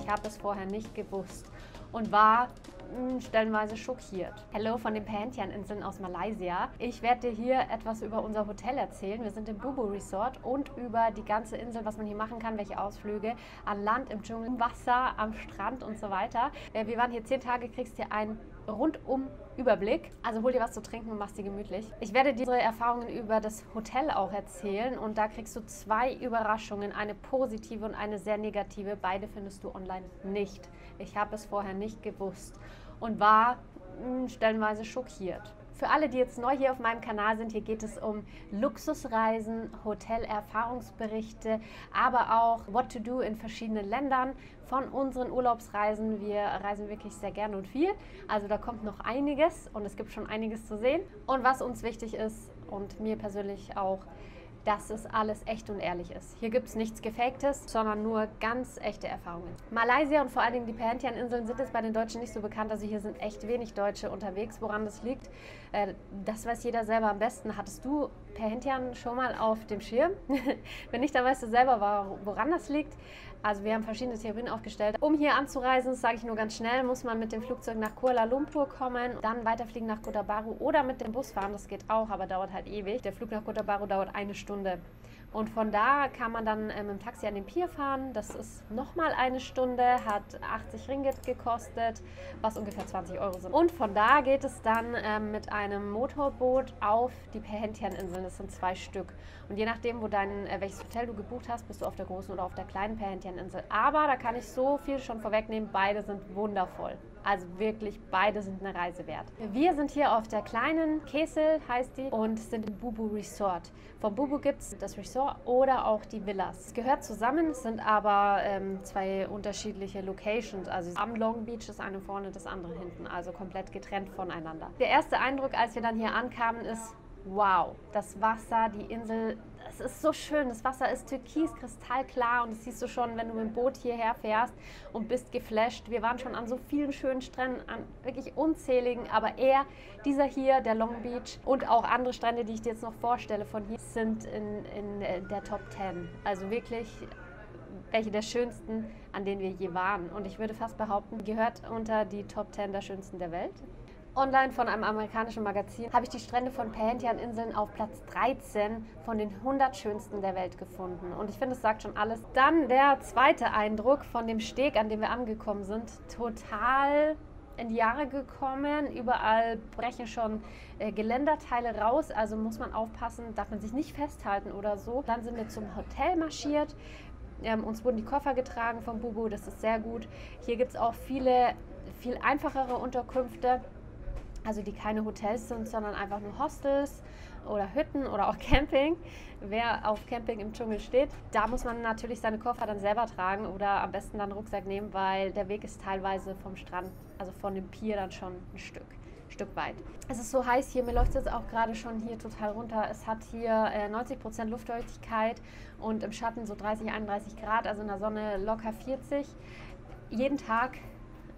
Ich habe es vorher nicht gewusst und war stellenweise schockiert. Hello von den Perhentian-Inseln aus Malaysia. Ich werde dir hier etwas über unser Hotel erzählen. Wir sind im Bubu Resort und über die ganze Insel, was man hier machen kann, welche Ausflüge an Land, im Dschungel, im Wasser, am Strand und so weiter. Wir waren hier 10 Tage, kriegst hier einen rundum Überblick. Also hol dir was zu trinken und mach's dir gemütlich. Ich werde dir unsere Erfahrungen über das Hotel auch erzählen und da kriegst du 2 Überraschungen, eine positive und eine sehr negative. Beide findest du online nicht. Ich habe es vorher nicht gewusst und war stellenweise schockiert. Für alle, die jetzt neu hier auf meinem Kanal sind, hier geht es um Luxusreisen, Hotel-Erfahrungsberichte, aber auch What to do in verschiedenen Ländern von unseren Urlaubsreisen. Wir reisen wirklich sehr gerne und viel, also da kommt noch einiges und es gibt schon einiges zu sehen. Und was uns wichtig ist und mir persönlich auch, dass es alles echt und ehrlich ist. Hier gibt es nichts Gefaktes, sondern nur ganz echte Erfahrungen. Malaysia und vor allen Dingen die Perhentian-Inseln sind jetzt bei den Deutschen nicht so bekannt. Also hier sind echt wenig Deutsche unterwegs. Woran das liegt, das weiß jeder selber am besten. Hattest du Perhentian schon mal auf dem Schirm? Wenn nicht, dann weißt du selber, woran das liegt. Also wir haben verschiedene Theorien aufgestellt. Um hier anzureisen, das sage ich nur ganz schnell, muss man mit dem Flugzeug nach Kuala Lumpur kommen, dann weiterfliegen nach Kota Bharu oder mit dem Bus fahren. Das geht auch, aber dauert halt ewig. Der Flug nach Kota Bharu dauert 1 Stunde. Und von da kann man dann mit dem Taxi an den Pier fahren. Das ist nochmal 1 Stunde, hat 80 Ringgit gekostet, was ungefähr 20 Euro sind. Und von da geht es dann mit einem Motorboot auf die Perhentian-Inseln. Das sind 2 Stück. Und je nachdem, welches Hotel du gebucht hast, bist du auf der großen oder auf der kleinen Perhentian-Insel. Aber da kann ich so viel schon vorwegnehmen, beide sind wundervoll. Also wirklich, beide sind eine Reise wert. Wir sind hier auf der kleinen Kesel, heißt die, und sind im Bubu Resort. Vom Bubu gibt es das Resort oder auch die Villas. Es gehört zusammen, es sind aber 2 unterschiedliche Locations. Also am Long Beach ist eine vorne, das andere hinten, also komplett getrennt voneinander. Der erste Eindruck, als wir dann hier ankamen, ist: wow, das Wasser, die Insel, es ist so schön. Das Wasser ist türkis, kristallklar und das siehst du schon, wenn du mit dem Boot hierher fährst und bist geflasht. Wir waren schon an so vielen schönen Stränden, an wirklich unzähligen, aber dieser hier, der Long Beach und auch andere Strände, die ich dir jetzt noch vorstelle von hier, sind in der Top 10. Also wirklich welche der schönsten, an denen wir je waren. Und ich würde fast behaupten, gehört unter die Top 10 der schönsten der Welt. Online von einem amerikanischen Magazin habe ich die Strände von Perhentian-Inseln auf Platz 13 von den 100 schönsten der Welt gefunden. Und ich finde, es sagt schon alles. Dann der zweite Eindruck von dem Steg, an dem wir angekommen sind. Total in die Jahre gekommen. Überall brechen schon Geländerteile raus. Also muss man aufpassen, darf man sich nicht festhalten oder so. Dann sind wir zum Hotel marschiert. Uns wurden die Koffer getragen vom Bubu. Das ist sehr gut. Hier gibt es auch viel einfachere Unterkünfte. Also die keine Hotels sind, sondern einfach nur Hostels oder Hütten oder auch Camping. Wer auf Camping im Dschungel steht, da muss man natürlich seine Koffer dann selber tragen oder am besten dann einen Rucksack nehmen, weil der Weg ist teilweise vom Strand, also von dem Pier dann schon ein Stück weit. Es ist so heiß hier, mir läuft es jetzt auch gerade schon hier total runter. Es hat hier 90% Luftfeuchtigkeit und im Schatten so 30, 31 Grad, also in der Sonne locker 40. Jeden Tag,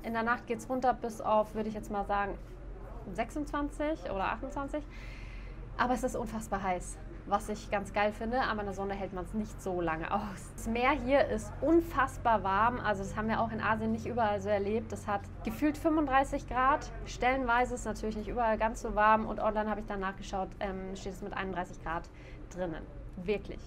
in der Nacht geht es runter bis auf, würde ich jetzt mal sagen, 26 oder 28, aber es ist unfassbar heiß, was ich ganz geil finde, aber in der Sonne hält man es nicht so lange aus. Das Meer hier ist unfassbar warm, also das haben wir auch in Asien nicht überall so erlebt. Es hat gefühlt 35 Grad, stellenweise ist es natürlich nicht überall ganz so warm und online habe ich dann nachgeschaut, steht es mit 31 Grad drinnen. Wirklich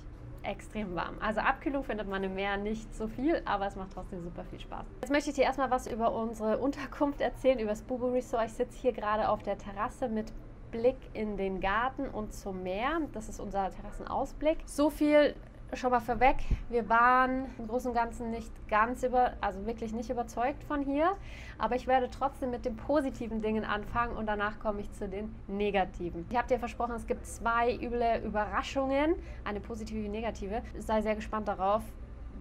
extrem warm. Also Abkühlung findet man im Meer nicht so viel, aber es macht trotzdem super viel Spaß. Jetzt möchte ich dir erstmal was über unsere Unterkunft erzählen, über das Bubu Resort. Ich sitze hier gerade auf der Terrasse mit Blick in den Garten und zum Meer. Das ist unser Terrassenausblick. So viel schon mal vorweg. Wir waren im Großen und Ganzen nicht ganz wirklich nicht überzeugt von hier, aber ich werde trotzdem mit den positiven Dingen anfangen und danach komme ich zu den negativen. Ich habe dir versprochen, es gibt 2 üble Überraschungen, eine positive und eine negative. Sei sehr gespannt darauf,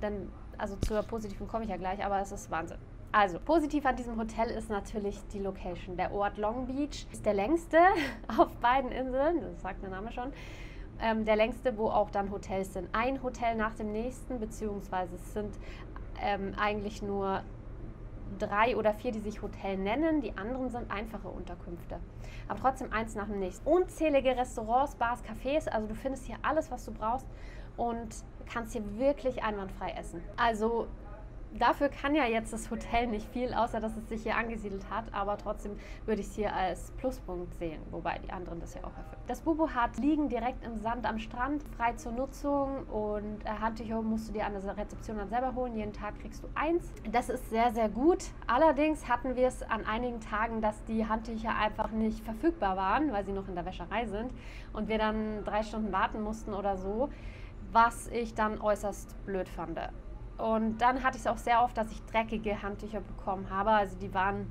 denn also zur positiven komme ich ja gleich, aber es ist Wahnsinn. Also, positiv an diesem Hotel ist natürlich die Location. Der Ort Long Beach ist der längste auf beiden Inseln, das sagt der Name schon. Der längste, wo auch dann Hotels sind. Ein Hotel nach dem nächsten, beziehungsweise es sind eigentlich nur 3 oder 4, die sich Hotel nennen. Die anderen sind einfache Unterkünfte. Aber trotzdem eins nach dem nächsten. Unzählige Restaurants, Bars, Cafés. Also du findest hier alles, was du brauchst und kannst hier wirklich einwandfrei essen. Also Dafür kann ja jetzt das Hotel nicht viel, außer dass es sich hier angesiedelt hat, aber trotzdem würde ich es hier als Pluspunkt sehen, wobei die anderen das ja auch erfüllen. Das Bubu hat liegen direkt im Sand am Strand, frei zur Nutzung, und Handtücher musst du dir an der Rezeption dann selber holen. Jeden Tag kriegst du eins. Das ist sehr, sehr gut. Allerdings hatten wir es an einigen Tagen, dass die Handtücher einfach nicht verfügbar waren, weil sie noch in der Wäscherei sind und wir dann 3 Stunden warten mussten oder so, was ich dann äußerst blöd fand. Und dann hatte ich es auch sehr oft, dass ich dreckige Handtücher bekommen habe. Also die waren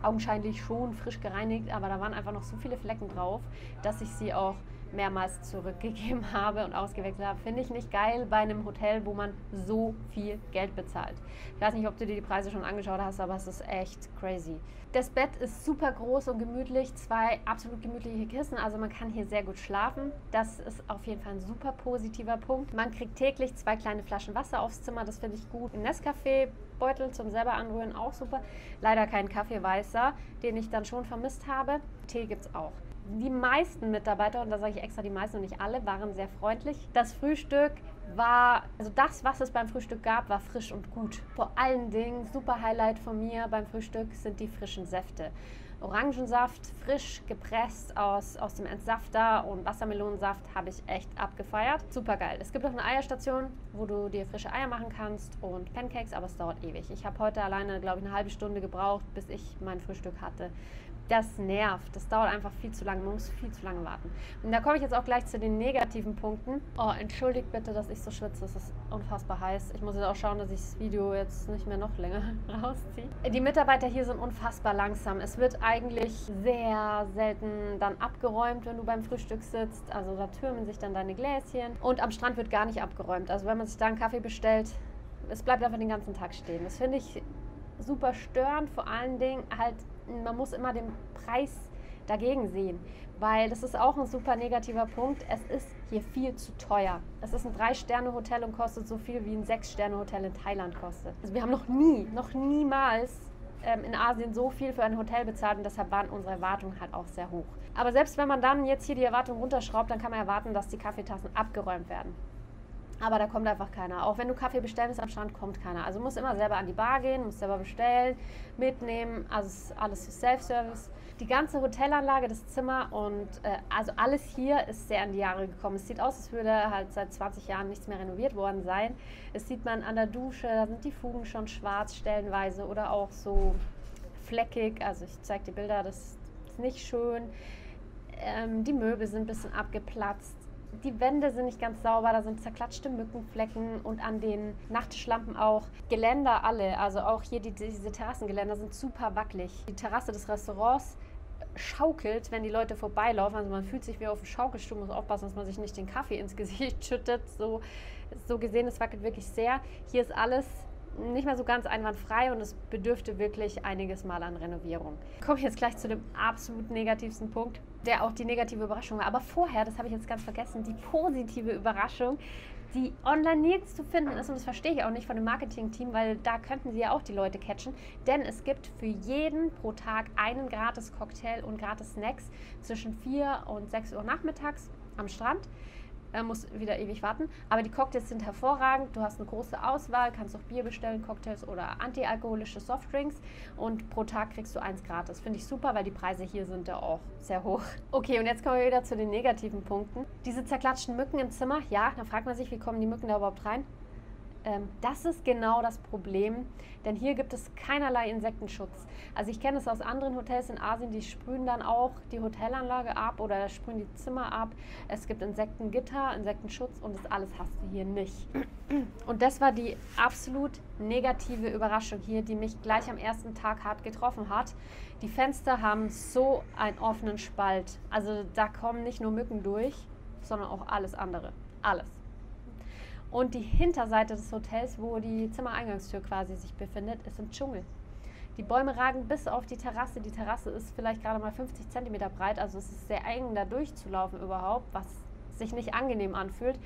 augenscheinlich schon frisch gereinigt, aber da waren einfach noch so viele Flecken drauf, dass ich sie auch mehrmals zurückgegeben habe und ausgewechselt habe. Finde ich nicht geil bei einem Hotel, wo man so viel Geld bezahlt. Ich weiß nicht, ob du dir die Preise schon angeschaut hast, aber es ist echt crazy. Das Bett ist super groß und gemütlich, 2 absolut gemütliche Kissen, also man kann hier sehr gut schlafen. Das ist auf jeden Fall ein super positiver Punkt. Man kriegt täglich 2 kleine Flaschen Wasser aufs Zimmer, das finde ich gut. Ein Nescafé-Beutel zum selber anrühren, auch super. Leider kein Kaffee weißer, den ich dann schon vermisst habe. Tee gibt es auch. Die meisten Mitarbeiter, und da sage ich extra die meisten und nicht alle, waren sehr freundlich. Das Frühstück war, also das, was es beim Frühstück gab, war frisch und gut. Vor allen Dingen, super Highlight von mir beim Frühstück sind die frischen Säfte. Orangensaft, frisch gepresst aus dem Entsafter, und Wassermelonensaft habe ich echt abgefeiert. Super geil. Es gibt auch eine Eierstation, wo du dir frische Eier machen kannst und Pancakes, aber es dauert ewig. Ich habe heute alleine, glaube ich, eine halbe Stunde gebraucht, bis ich mein Frühstück hatte. Das nervt. Das dauert einfach viel zu lange. Man muss viel zu lange warten. Und da komme ich jetzt auch gleich zu den negativen Punkten. Oh, entschuldigt bitte, dass ich so schwitze. Es ist unfassbar heiß. Ich muss jetzt auch schauen, dass ich das Video jetzt nicht mehr noch länger rausziehe. Die Mitarbeiter hier sind unfassbar langsam. Es wird eigentlich sehr selten dann abgeräumt, wenn du beim Frühstück sitzt. Also da türmen sich dann deine Gläschen. Und am Strand wird gar nicht abgeräumt. Also wenn man sich da einen Kaffee bestellt, es bleibt einfach den ganzen Tag stehen. Das finde ich super störend. Vor allen Dingen halt, man muss immer den Preis dagegen sehen, weil das ist auch ein super negativer Punkt. Es ist hier viel zu teuer. Es ist ein 3-Sterne-Hotel und kostet so viel wie ein 6-Sterne-Hotel in Thailand kostet. Also wir haben noch niemals in Asien so viel für ein Hotel bezahlt, und deshalb waren unsere Erwartungen halt auch sehr hoch. Aber selbst wenn man dann jetzt hier die Erwartungen runterschraubt, dann kann man erwarten, dass die Kaffeetassen abgeräumt werden. Aber da kommt einfach keiner. Auch wenn du Kaffee bestellen willst am Strand, kommt keiner. Also musst immer selber an die Bar gehen, musst selber bestellen, mitnehmen. Also es ist alles für Self-Service. Die ganze Hotelanlage, das Zimmer und also alles hier ist sehr an die Jahre gekommen. Es sieht aus, als würde halt seit 20 Jahren nichts mehr renoviert worden sein. Es sieht man an der Dusche, da sind die Fugen schon schwarz stellenweise oder auch so fleckig. Also ich zeige dir Bilder, das ist nicht schön. Die Möbel sind ein bisschen abgeplatzt. Die Wände sind nicht ganz sauber, da sind zerklatschte Mückenflecken und an den Nachttischlampen auch. Geländer alle, also auch hier diese Terrassengeländer sind super wackelig. Die Terrasse des Restaurants schaukelt, wenn die Leute vorbeilaufen. Also man fühlt sich wie auf dem Schaukelstuhl, muss aufpassen, dass man sich nicht den Kaffee ins Gesicht schüttet. So gesehen, es wackelt wirklich sehr. Hier ist alles nicht mehr so ganz einwandfrei und es bedürfte wirklich einiges Mal an Renovierung. Ich komme jetzt gleich zu dem absolut negativsten Punkt, der auch die negative Überraschung war. Aber vorher, das habe ich jetzt ganz vergessen, die positive Überraschung, die online nirgends zu finden ist, und das verstehe ich auch nicht von dem Marketing-Team, weil da könnten sie ja auch die Leute catchen, denn es gibt für jeden pro Tag einen gratis Cocktail und gratis Snacks zwischen 4 und 6 Uhr nachmittags am Strand. Muss wieder ewig warten. Aber die Cocktails sind hervorragend. Du hast eine große Auswahl, kannst auch Bier bestellen, Cocktails oder antialkoholische Softdrinks. Und pro Tag kriegst du 1 gratis. Finde ich super, weil die Preise hier sind ja auch sehr hoch. Okay, und jetzt kommen wir wieder zu den negativen Punkten. Diese zerklatschten Mücken im Zimmer. Ja, dann fragt man sich, wie kommen die Mücken da überhaupt rein? Das ist genau das Problem, denn hier gibt es keinerlei Insektenschutz. Also ich kenne es aus anderen Hotels in Asien, die sprühen dann auch die Hotelanlage ab oder sprühen die Zimmer ab. Es gibt Insektengitter, Insektenschutz, und das alles hast du hier nicht. Und das war die absolut negative Überraschung hier, die mich gleich am ersten Tag hart getroffen hat. Die Fenster haben so einen offenen Spalt. Also da kommen nicht nur Mücken durch, sondern auch alles andere. Alles. Und die Hinterseite des Hotels, wo die Zimmereingangstür quasi sich befindet, ist im Dschungel. Die Bäume ragen bis auf die Terrasse. Die Terrasse ist vielleicht gerade mal 50 cm breit, also es ist sehr eng, da durchzulaufen überhaupt, was sich nicht angenehm anfühlt.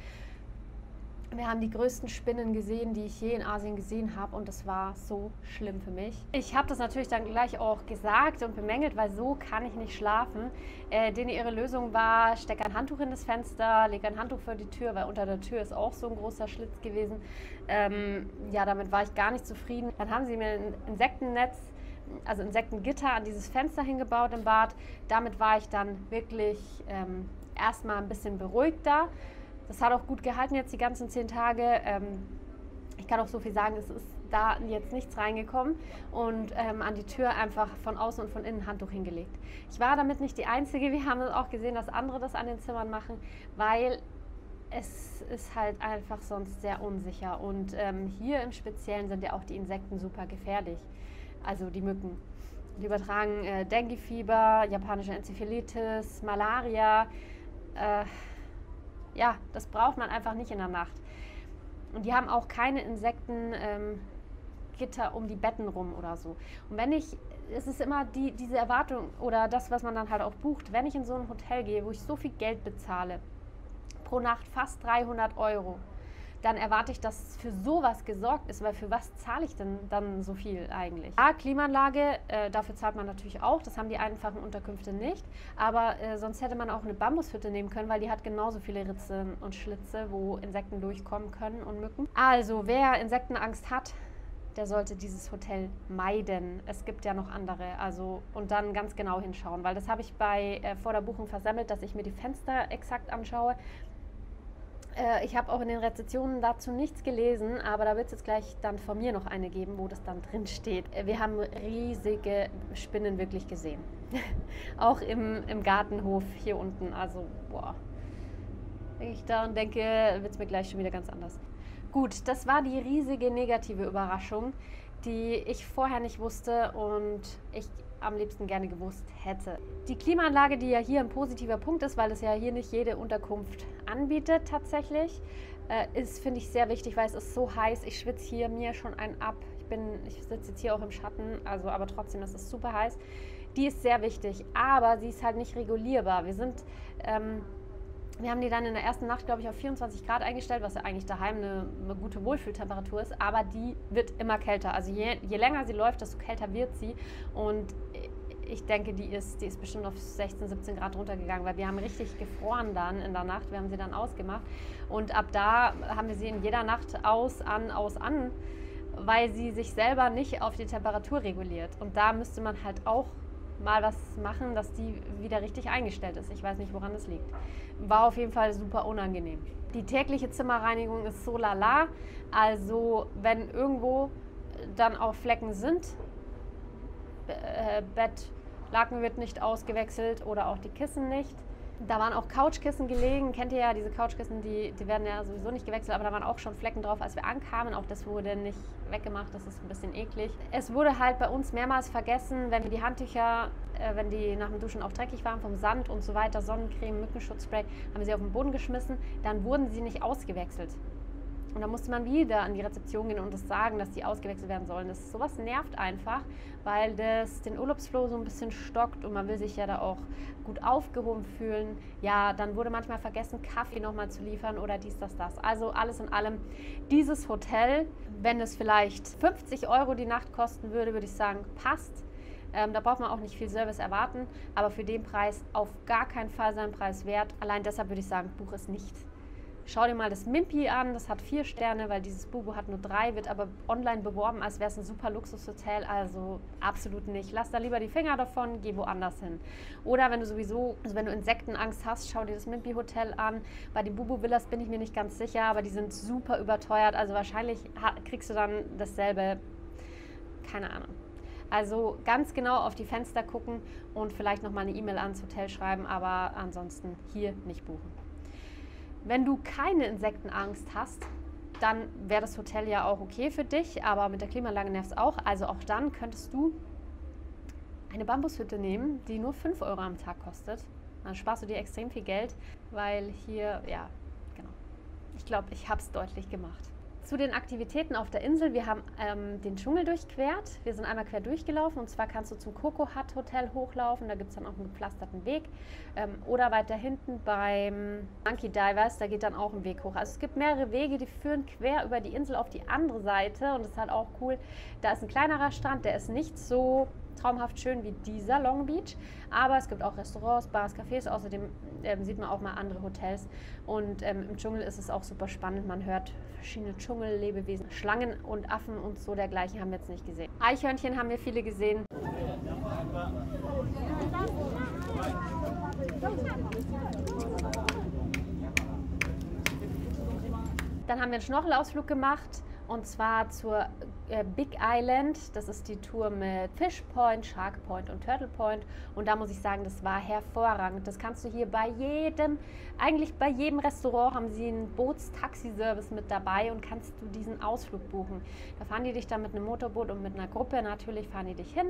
Wir haben die größten Spinnen gesehen, die ich je in Asien gesehen habe, und das war so schlimm für mich. Ich habe das natürlich dann gleich auch gesagt und bemängelt, weil so kann ich nicht schlafen. Denen ihre Lösung war, steck ein Handtuch in das Fenster, leg ein Handtuch vor die Tür, weil unter der Tür ist auch so ein großer Schlitz gewesen. Ja, damit war ich gar nicht zufrieden. Dann haben sie mir ein Insektennetz, also Insektengitter an dieses Fenster hingebaut im Bad. Damit war ich dann wirklich erstmal ein bisschen beruhigter. Das hat auch gut gehalten jetzt die ganzen 10 Tage. Ich kann auch so viel sagen, es ist da jetzt nichts reingekommen, und an die Tür einfach von außen und von innen ein Handtuch hingelegt. Ich war damit nicht die Einzige. Wir haben auch gesehen, dass andere das an den Zimmern machen, weil es ist halt einfach sonst sehr unsicher. Und hier im Speziellen sind ja auch die Insekten super gefährlich, also die Mücken. Die übertragen Dengue-Fieber, japanische Enzephalitis, Malaria. Ja, das braucht man einfach nicht in der Nacht. Und die haben auch keine Insektengitter um die Betten rum oder so. Und es ist immer diese Erwartung oder das, was man dann halt auch bucht, wenn ich in so ein Hotel gehe, wo ich so viel Geld bezahle, pro Nacht fast 300 €, dann erwarte ich, dass für sowas gesorgt ist, weil für was zahle ich denn dann so viel eigentlich? Ja, Klimaanlage, dafür zahlt man natürlich auch, das haben die einfachen Unterkünfte nicht, aber sonst hätte man auch eine Bambushütte nehmen können, weil die hat genauso viele Ritzen und Schlitze, wo Insekten durchkommen können und Mücken. Also, wer Insektenangst hat, der sollte dieses Hotel meiden. Es gibt ja noch andere, und dann ganz genau hinschauen, weil das habe ich vor der Buchung versemmelt, dass ich mir die Fenster exakt anschaue. Ich habe auch in den Rezensionen dazu nichts gelesen, aber da wird es jetzt gleich dann von mir noch eine geben, wo das dann drin steht. Wir haben riesige Spinnen wirklich gesehen. Auch im Gartenhof hier unten. Also, boah. Wenn ich daran denke, wird es mir gleich schon wieder ganz anders. Gut, das war die riesige negative Überraschung, die ich vorher nicht wusste und ich am liebsten gerne gewusst hätte. Die Klimaanlage, die ja hier ein positiver Punkt ist, weil es ja hier nicht jede Unterkunft anbietet tatsächlich, ist, finde ich, sehr wichtig, weil es ist so heiß. Ich schwitze hier mir schon einen ab. Ich sitze jetzt hier auch im Schatten, aber trotzdem ist es super heiß. Die ist sehr wichtig, aber sie ist halt nicht regulierbar. Wir haben die dann in der ersten Nacht, glaube ich, auf 24 Grad eingestellt, was ja eigentlich daheim eine gute Wohlfühltemperatur ist, aber die wird immer kälter. Also je länger sie läuft, desto kälter wird sie, und ich denke, die ist bestimmt auf 16, 17 Grad runtergegangen, weil wir haben richtig gefroren dann in der Nacht. Wir haben sie dann ausgemacht, und ab da haben wir sie in jeder Nacht aus, an, weil sie sich selber nicht auf die Temperatur reguliert. Und da müsste man halt auch mal was machen, dass die wieder richtig eingestellt ist. Ich weiß nicht, woran das liegt. War auf jeden Fall super unangenehm. Die tägliche Zimmerreinigung ist so lala. Also wenn irgendwo dann auch Flecken sind, Bettlaken wird nicht ausgewechselt oder auch die Kissen nicht. Da waren auch Couchkissen gelegen. Kennt ihr ja diese Couchkissen, die werden ja sowieso nicht gewechselt, aber da waren auch schon Flecken drauf, als wir ankamen. Auch das wurde nicht weggemacht, das ist ein bisschen eklig. Es wurde halt bei uns mehrmals vergessen, wenn wir die Handtücher, wenn die nach dem Duschen auch dreckig waren vom Sand und so weiter, Sonnencreme, Mückenschutzspray, haben wir sie auf den Boden geschmissen, dann wurden sie nicht ausgewechselt. Und dann musste man wieder an die Rezeption gehen und das sagen, dass die ausgewechselt werden sollen. Sowas nervt einfach, weil das den Urlaubsflow so ein bisschen stockt und man will sich ja da auch gut aufgehoben fühlen. Ja, dann wurde manchmal vergessen, Kaffee nochmal zu liefern oder dies, das. Also alles in allem, dieses Hotel, wenn es vielleicht 50 € die Nacht kosten würde, würde ich sagen, passt. Da braucht man auch nicht viel Service erwarten, aber für den Preis auf gar keinen Fall seinen Preis wert. Allein deshalb würde ich sagen, buch es nicht. Schau dir mal das Mimpi an, das hat 4 Sterne, weil dieses Bubu hat nur 3, wird aber online beworben, als wäre es ein super Luxushotel, also absolut nicht. Lass da lieber die Finger davon, geh woanders hin. Oder wenn du Insektenangst hast, schau dir das Mimpi Hotel an. Bei den Bubu Villas bin ich mir nicht ganz sicher, aber die sind super überteuert, also wahrscheinlich kriegst du dann dasselbe, keine Ahnung. Also ganz genau auf die Fenster gucken und vielleicht nochmal eine E-Mail ans Hotel schreiben, aber ansonsten hier nicht buchen. Wenn du keine Insektenangst hast, dann wäre das Hotel ja auch okay für dich, aber mit der Klimaanlage nervt es auch. Also auch dann könntest du eine Bambushütte nehmen, die nur 5 € am Tag kostet. Dann sparst du dir extrem viel Geld, weil hier, ja, genau. Ich glaube, ich habe es deutlich gemacht. Zu den Aktivitäten auf der Insel. Wir haben den Dschungel durchquert. Wir sind einmal quer durchgelaufen und zwar kannst du zum Coco Hut Hotel hochlaufen. Da gibt es dann auch einen gepflasterten Weg. Oder weiter hinten beim Monkey Divers, da geht dann auch ein Weg hoch. Also es gibt mehrere Wege, die führen quer über die Insel auf die andere Seite und das ist halt auch cool. Da ist ein kleinerer Strand, der ist nicht so traumhaft schön wie dieser Long Beach, aber es gibt auch Restaurants, Bars, Cafés, außerdem sieht man auch mal andere Hotels und im Dschungel ist es auch super spannend, man hört verschiedene Dschungellebewesen, Schlangen und Affen und so dergleichen haben wir jetzt nicht gesehen. Eichhörnchen haben wir viele gesehen. Dann haben wir einen Schnorchelausflug gemacht und zwar zur Big Island. Das ist die Tour mit Fish Point, Shark Point und Turtle Point. Und da muss ich sagen, das war hervorragend. Das kannst du hier eigentlich bei jedem Restaurant haben sie einen Bootstaxi-Service mit dabei und kannst du diesen Ausflug buchen. Da fahren die dich dann mit einem Motorboot und mit einer Gruppe natürlich fahren die dich hin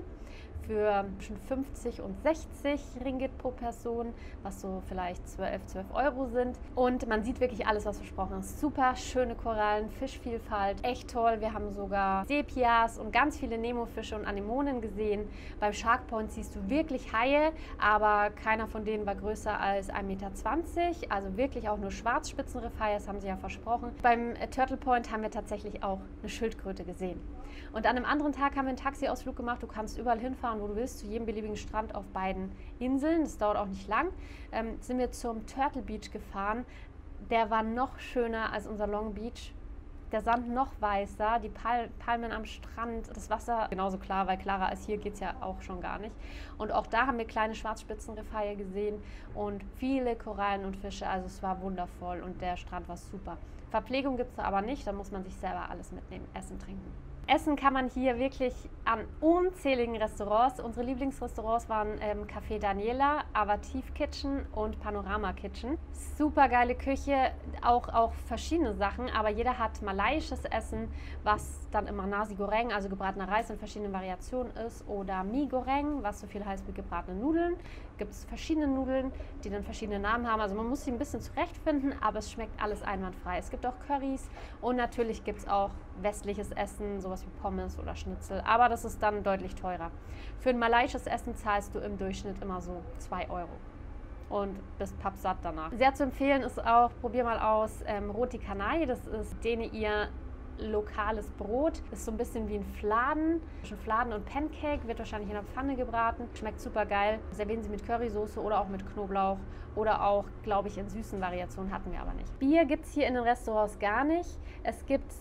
für zwischen 50 und 60 Ringgit pro Person, was so vielleicht 12 Euro sind. Und man sieht wirklich alles, was versprochen ist. Super schöne Korallen, Fischvielfalt, echt toll. Wir haben sogar Sepias und ganz viele Nemofische und Anemonen gesehen. Beim Shark Point siehst du wirklich Haie, aber keiner von denen war größer als 1,20 Meter. Also wirklich auch nur Schwarzspitzenriffhaie, das haben sie ja versprochen. Beim Turtle Point haben wir tatsächlich auch eine Schildkröte gesehen. Und an einem anderen Tag haben wir einen Taxiausflug gemacht. Du kannst überall hinfahren, wo du willst, zu jedem beliebigen Strand auf beiden Inseln. Das dauert auch nicht lang. Sind wir zum Turtle Beach gefahren. Der war noch schöner als unser Long Beach. Der Sand noch weißer, die Palmen am Strand, das Wasser genauso klar, weil klarer als hier geht es ja auch schon gar nicht. Und auch da haben wir kleine Schwarzspitzenriffhaie gesehen und viele Korallen und Fische, also es war wundervoll und der Strand war super. Verpflegung gibt es aber nicht, da muss man sich selber alles mitnehmen, Essen, Trinken. Essen kann man hier wirklich an unzähligen Restaurants. Unsere Lieblingsrestaurants waren Café Daniela, Avativ Kitchen und Panorama Kitchen. Super geile Küche, auch verschiedene Sachen, aber jeder hat malaiisches Essen, was dann immer Nasi Goreng, also gebratener Reis in verschiedenen Variationen ist, oder Mie Goreng, was so viel heißt wie gebratene Nudeln. Gibt es verschiedene Nudeln, die dann verschiedene Namen haben. Also man muss sie ein bisschen zurechtfinden, aber es schmeckt alles einwandfrei. Es gibt auch Currys und natürlich gibt es auch westliches Essen, sowas wie Pommes oder Schnitzel, aber das ist dann deutlich teurer. Für ein malaiisches Essen zahlst du im Durchschnitt immer so 2 Euro und bist pappsatt danach. Sehr zu empfehlen ist auch, probier mal aus, Roti Canai, das ist denen ihr lokales Brot, ist so ein bisschen wie ein Fladen, zwischen Fladen und Pancake, wird wahrscheinlich in der Pfanne gebraten, schmeckt super geil, servieren sie mit Currysoße oder auch mit Knoblauch oder auch, glaube ich, in süßen Variationen, hatten wir aber nicht. Bier gibt es hier in den Restaurants gar nicht, es gibt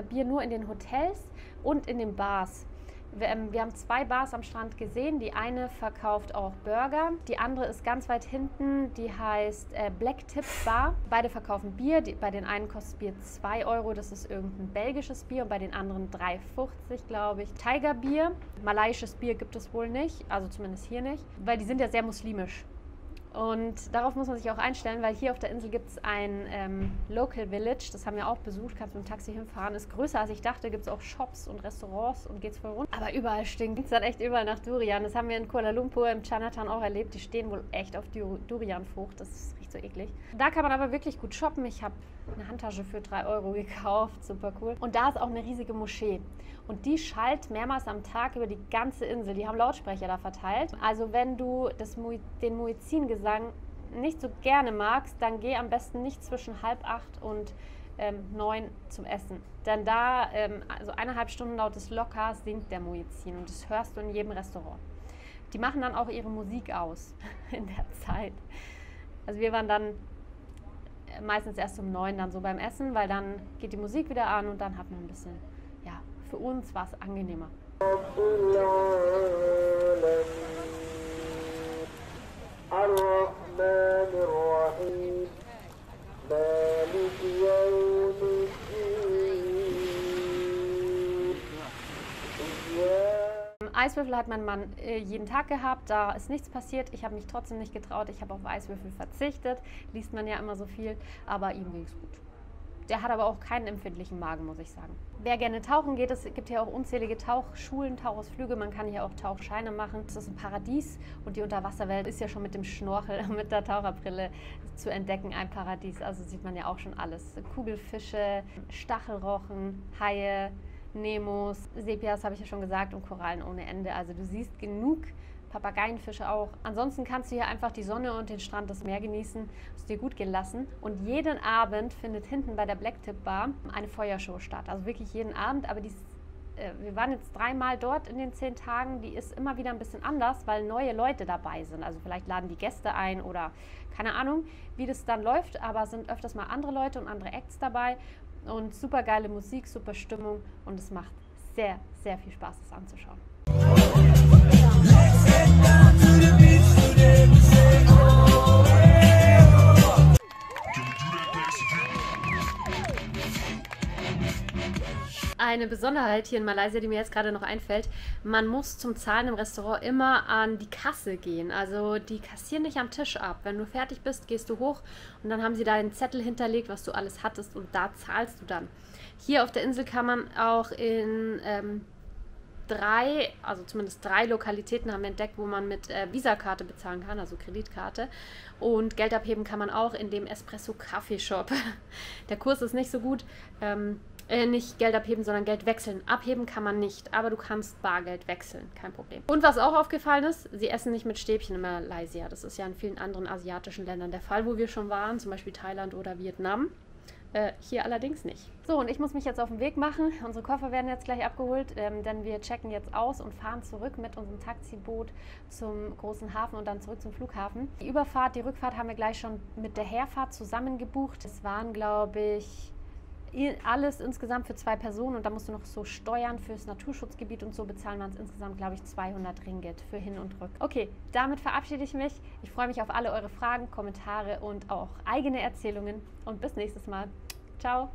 Bier nur in den Hotels und in den Bars. Wir haben 2 Bars am Strand gesehen. Die eine verkauft auch Burger. Die andere ist ganz weit hinten. Die heißt Black Tip Bar. Beide verkaufen Bier. Bei den einen kostet Bier 2 Euro. Das ist irgendein belgisches Bier. Und bei den anderen 3,50, glaube ich. Tiger Bier. Malaiisches Bier gibt es wohl nicht. Also zumindest hier nicht. Weil die sind ja sehr muslimisch. Und darauf muss man sich auch einstellen, weil hier auf der Insel gibt es ein Local Village, das haben wir auch besucht, kannst mit dem Taxi hinfahren, ist größer als ich dachte, gibt es auch Shops und Restaurants und geht's voll rund. Aber überall stinkt es dann echt überall nach Durian. Das haben wir in Kuala Lumpur im Chinatown auch erlebt, die stehen wohl echt auf Durianfrucht, das riecht so eklig. Da kann man aber wirklich gut shoppen, ich habe eine Handtasche für 3 Euro gekauft, super cool. Und da ist auch eine riesige Moschee. Und die schallt mehrmals am Tag über die ganze Insel. Die haben Lautsprecher da verteilt. Also wenn du den Muezzin-Gesang nicht so gerne magst, dann geh am besten nicht zwischen 7:30 und 9 zum Essen. Denn da, also 1,5 Stunden lautes locker, singt der Muezzin. Und das hörst du in jedem Restaurant. Die machen dann auch ihre Musik aus in der Zeit. Also wir waren dann meistens erst um 9 dann so beim Essen, weil dann geht die Musik wieder an und dann hat man ein bisschen, ja, für uns war es angenehmer. Eiswürfel hat mein Mann jeden Tag gehabt, da ist nichts passiert. Ich habe mich trotzdem nicht getraut, ich habe auf Eiswürfel verzichtet. Liest man ja immer so viel, aber ihm ging es gut. Der hat aber auch keinen empfindlichen Magen, muss ich sagen. Wer gerne tauchen geht, es gibt hier auch unzählige Tauchschulen, Tauchausflüge, man kann hier auch Tauchscheine machen. Es ist ein Paradies und die Unterwasserwelt ist ja schon mit dem Schnorchel, mit der Taucherbrille zu entdecken, ein Paradies. Also sieht man ja auch schon alles. Kugelfische, Stachelrochen, Haie, Nemos, Sepias habe ich ja schon gesagt und Korallen ohne Ende. Also du siehst genug, Papageienfische auch. Ansonsten kannst du hier einfach die Sonne und den Strand, das Meer genießen, es dir gut gehen lassen. Und jeden Abend findet hinten bei der Blacktip Bar eine Feuershow statt. Also wirklich jeden Abend, aber wir waren jetzt 3-mal dort in den 10 Tagen. Die ist immer wieder ein bisschen anders, weil neue Leute dabei sind. Also vielleicht laden die Gäste ein oder keine Ahnung, wie das dann läuft, aber es sind öfters mal andere Leute und andere Acts dabei. Und super geile Musik, super Stimmung und es macht sehr, sehr viel Spaß, das anzuschauen. Eine Besonderheit hier in Malaysia, die mir jetzt gerade noch einfällt, man muss zum Zahlen im Restaurant immer an die Kasse gehen. Also die kassieren nicht am Tisch ab. Wenn du fertig bist, gehst du hoch und dann haben sie da einen Zettel hinterlegt, was du alles hattest und da zahlst du dann. Hier auf der Insel kann man auch in zumindest drei Lokalitäten haben wir entdeckt, wo man mit Visa-Karte bezahlen kann, also Kreditkarte. Und Geld abheben kann man auch in dem Espresso-Kaffee-Shop. Der Kurs ist nicht so gut. Nicht Geld abheben, sondern Geld wechseln. Abheben kann man nicht, aber du kannst Bargeld wechseln, kein Problem. Und was auch aufgefallen ist, sie essen nicht mit Stäbchen in Malaysia. Das ist ja in vielen anderen asiatischen Ländern der Fall, wo wir schon waren, zum Beispiel Thailand oder Vietnam. Hier allerdings nicht. So, und ich muss mich jetzt auf den Weg machen. Unsere Koffer werden jetzt gleich abgeholt, denn wir checken jetzt aus und fahren zurück mit unserem Taxiboot zum großen Hafen und dann zurück zum Flughafen. Die Rückfahrt haben wir gleich schon mit der Herfahrt zusammen gebucht. Es waren, glaube ich, alles insgesamt für 2 Personen und da musst du noch so Steuern fürs Naturschutzgebiet und so bezahlen, waren es insgesamt, glaube ich, 200 Ringgit für hin und rück. Okay, damit verabschiede ich mich. Ich freue mich auf alle eure Fragen, Kommentare und auch eigene Erzählungen und bis nächstes Mal. Ciao!